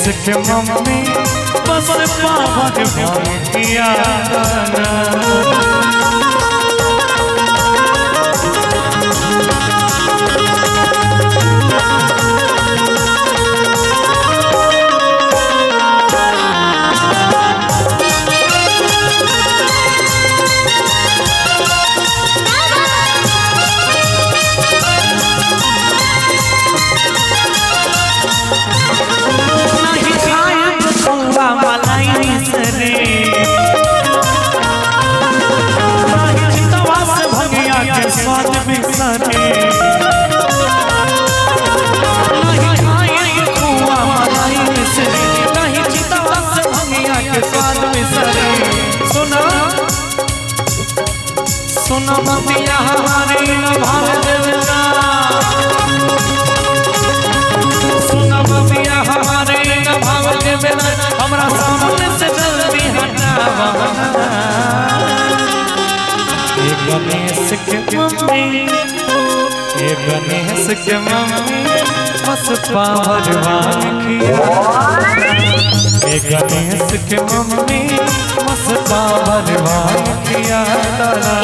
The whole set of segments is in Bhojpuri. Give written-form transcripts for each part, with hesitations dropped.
के मम्मी बस पापा के किया स्वाद बिसरे नहीं खाए खुआ मलाई बिसरे नहीं चितवा से भंगिया के स्वाद बिसरे सुना सुना मतिया हमारे न भाव देवना सुना मतिया हमारे न भाव देवना हमरा सामने से जल्दी हटावा गणेश के मम्मी ये गणेश के मम्मी बस पावरवान किया ये गणेश के मम्मी बस पावरवान किया दादा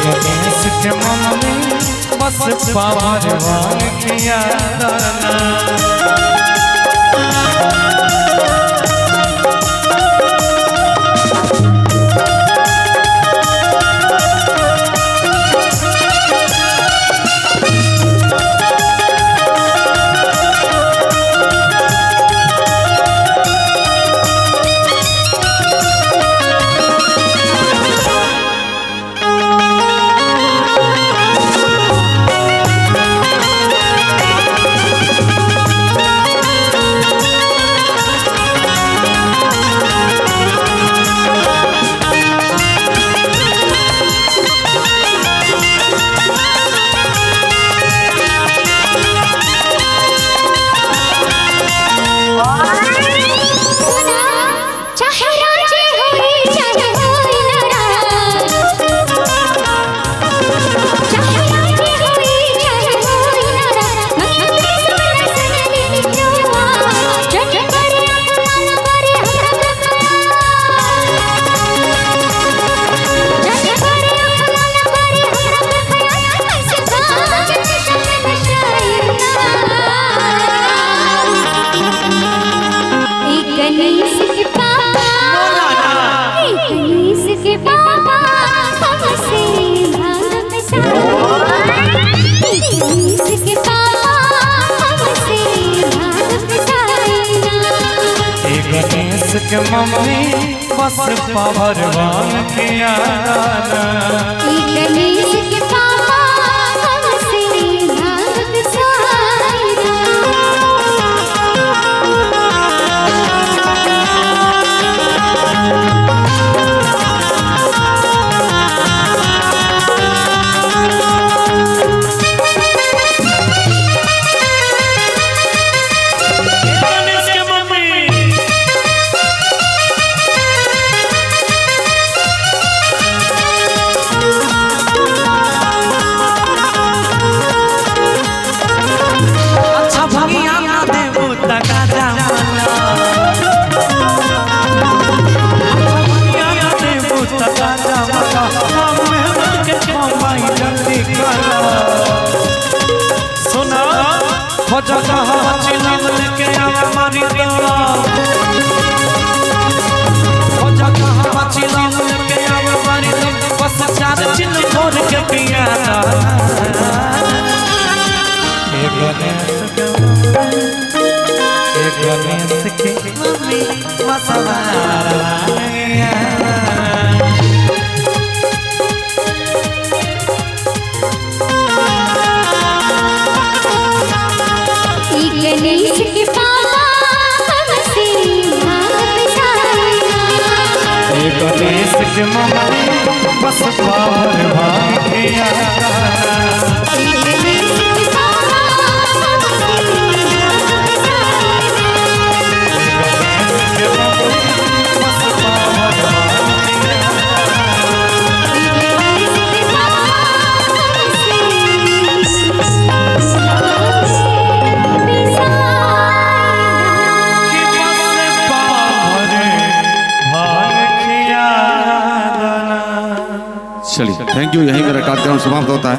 गणेश के मम्मी बस पावरवान किया दाना गणेश के मम्मी बस पावरवान किया दाना गणेश के पापा हमसे भाग सारा हो जगह चिलम लेके आवा मारी दिया हो जगह चिलम लेके आवा मारी दिया बस चार चिल छोड़ के पिया गणेश के मम्मी मसवार गणेश के ममते बस पावर भाई के आना। चलिए, थैंक यू। यहीं मेरा कार्यक्रम समाप्त होता है।